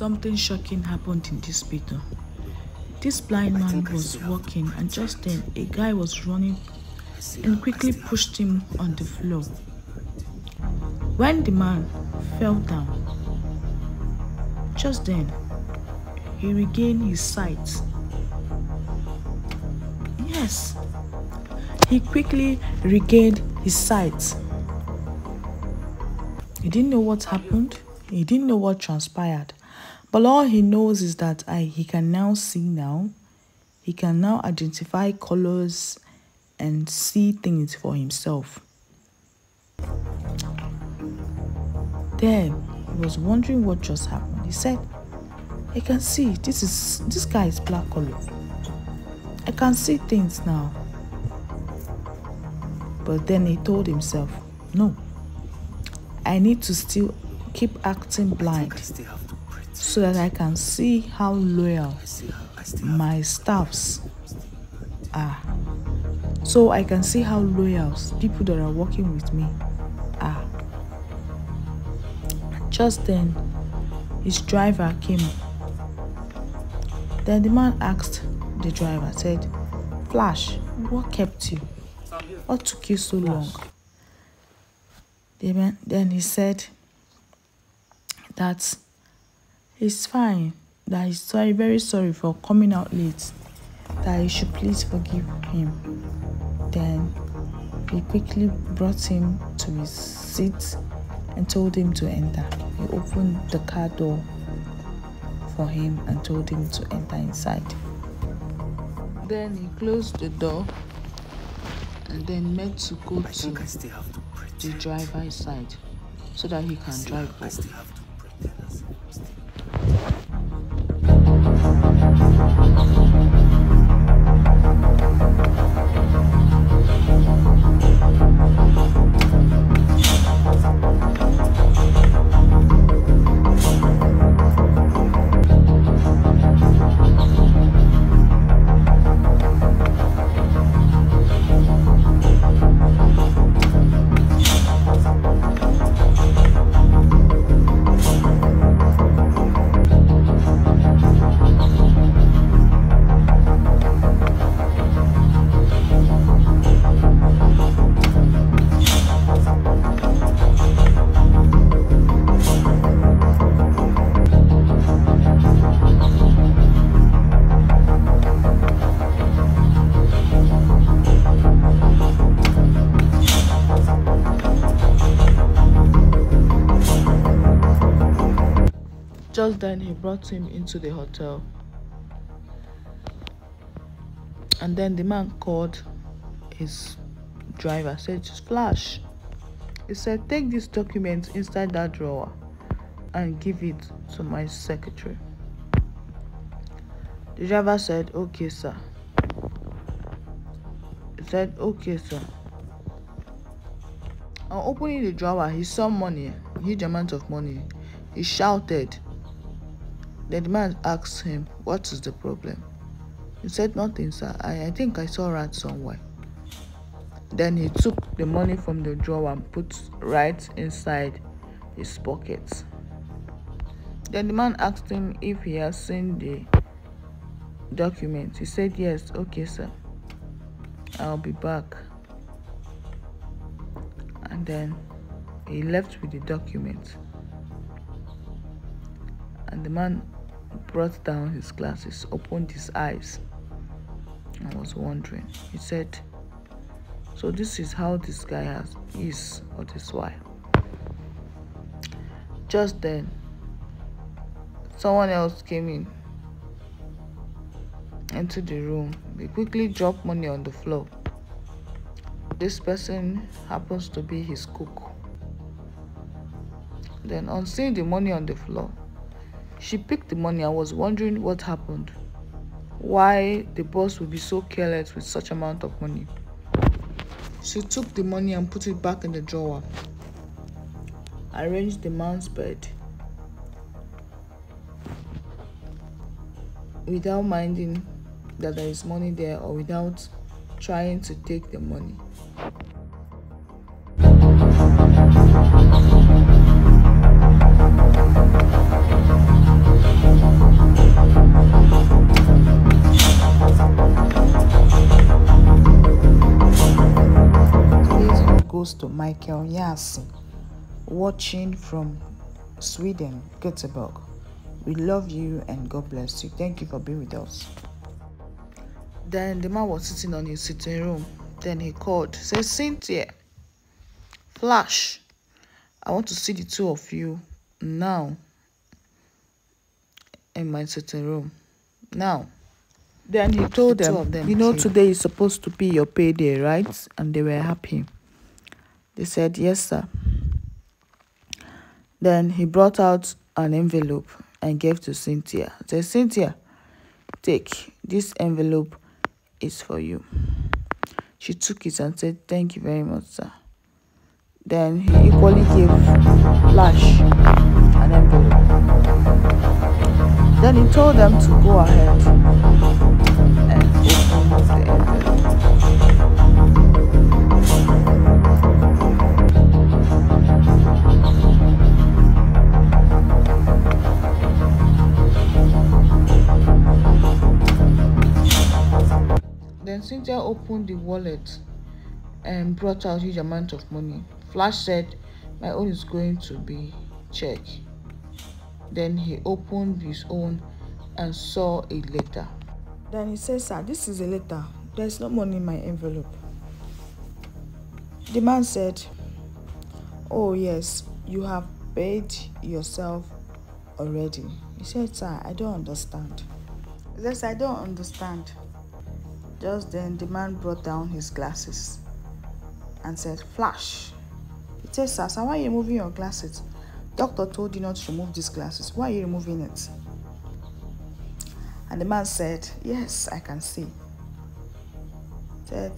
Something shocking happened in this hospital. This blind man was walking, and just then a guy was running and quickly pushed him on the floor. When the man fell down, just then he regained his sight. Yes, he quickly regained his sight. He didn't know what happened. He didn't know what transpired. But all he knows is that he can now see now. He can now identify colors and see things for himself. Then he was wondering what just happened. He said, I can see, this guy is black color. I can see things now. But then he told himself, no, I need to still keep acting blind so that I can see how loyal my staffs are. So I can see how loyal people that are working with me are. Just then, his driver came. Then the man asked the driver, said, Flash, what kept you? What took you so long? Then he said that he's fine, that he's sorry, very sorry for coming out late, that he should please forgive him. Then he quickly brought him to his seat and told him to enter. He opened the car door for him and told him to enter inside. Then he closed the door and then meant to go to the driver's side so that he can drive off. Just then he brought him into the hotel, and then the man called his driver, said, Flash, he said, take this document inside that drawer and give it to my secretary. The driver said, okay sir. He said, okay sir. On opening the drawer, he saw money, a huge amount of money. He shouted. Then the man asked him, what is the problem? He said, nothing, sir. I think I saw rats somewhere. Then he took the money from the drawer and put right inside his pocket. Then the man asked him if he has seen the document. He said, yes, okay, sir. I'll be back. And then he left with the document. And the man brought down his glasses, opened his eyes, and was wondering. He said, so this is how this guy is all this while. Just then, someone else came into the room. They quickly dropped money on the floor. This person happens to be his cook. Then on seeing the money on the floor, she picked the money and was wondering what happened. Why the boss would be so careless with such amount of money. She took the money and put it back in the drawer. Arranged the man's bed without minding that there is money there or without trying to take the money. Michael Yasi, watching from Sweden, Göteborg. We love you and God bless you. Thank you for being with us. Then the man was sitting on his sitting room. Then he called, said, Cynthia, Flash, I want to see the two of you now in my sitting room. Now. Then he told them, you know, today is supposed to be your payday, right? And they were happy. They said, yes, sir. Then he brought out an envelope and gave to Cynthia. He said, Cynthia, take, this envelope is for you. She took it and said, thank you very much, sir. Then he equally gave Flash an envelope. Then he told them to go ahead and open the envelope. Then Cynthia opened the wallet and brought out a huge amount of money. Flash said, my own is going to be check. Then he opened his own and saw a letter. Then he said, sir, this is a letter. There's no money in my envelope. The man said, oh yes, you have paid yourself already. He said, sir, I don't understand. Yes, I don't understand. Just then the man brought down his glasses and said, Flash. He said, sir, why are you removing your glasses? Doctor told you not to remove these glasses. Why are you removing it? And the man said, yes, I can see. The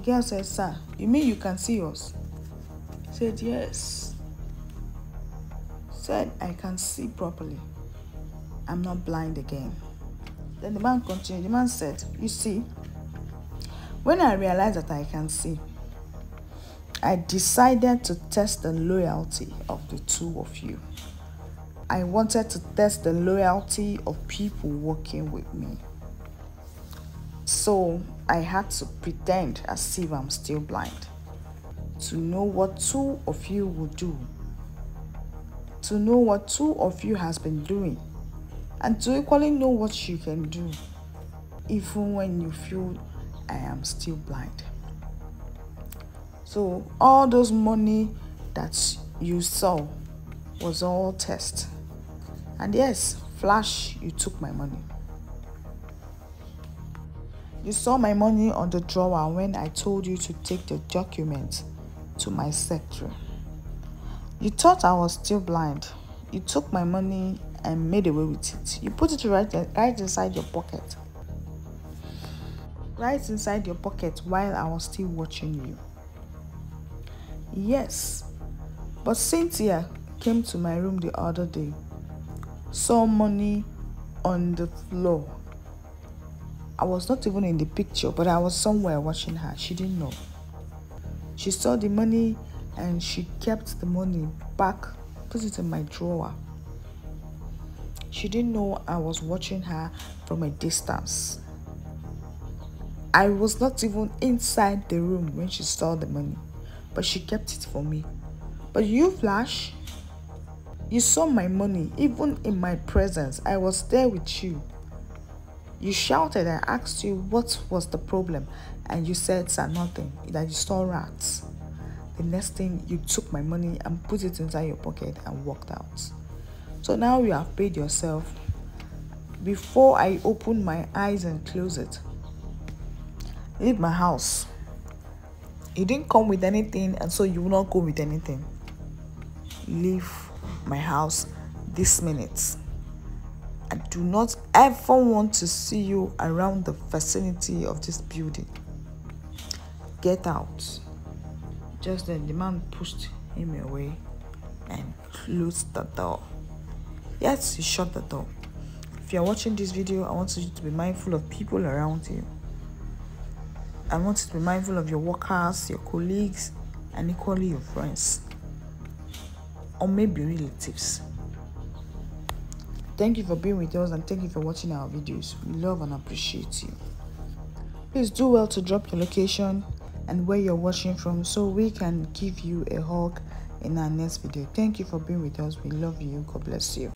girl said, sir, you mean you can see us? He said, yes. Said, I can see properly. I'm not blind again. Then the man continued. The man said, you see, when I realized that I can see, I decided to test the loyalty of the two of you. I wanted to test the loyalty of people working with me. So I had to pretend as if I'm still blind, to know what two of you would do, to know what two of you has been doing, and to equally know what you can do, even when you feel I am still blind. So all those money that you saw was all test. And yes, Flash, you took my money. You saw my money on the drawer when I told you to take the document to my secretary. You thought I was still blind. You took my money and made away with it. You put it right inside your pocket. Right inside your pocket while I was still watching you. Yes, but Cynthia came to my room the other day, saw money on the floor. I was not even in the picture, but I was somewhere watching her. She didn't know. She saw the money and she kept the money back, put it in my drawer. She didn't know I was watching her from a distance. I was not even inside the room when she saw the money, but she kept it for me. But you, Flash, you saw my money even in my presence. I was there with you. You shouted. I asked you what was the problem, and you said, sir, nothing, that you saw rats. The next thing, you took my money and put it inside your pocket and walked out. So now you have paid yourself. Before I open my eyes and close it, leave my house. You didn't come with anything, and so you will not go with anything. Leave my house this minute. I do not ever want to see you around the vicinity of this building. Get out. Just then the man pushed him away and closed the door. Yes, he shut the door. If you are watching this video, I want you to be mindful of people around you. I want you to be mindful of your workers, your colleagues, and equally your friends, or maybe relatives. Thank you for being with us, and thank you for watching our videos. We love and appreciate you. Please do well to drop your location, and where you're watching from, so we can give you a hug in our next video. Thank you for being with us. We love you. God bless you.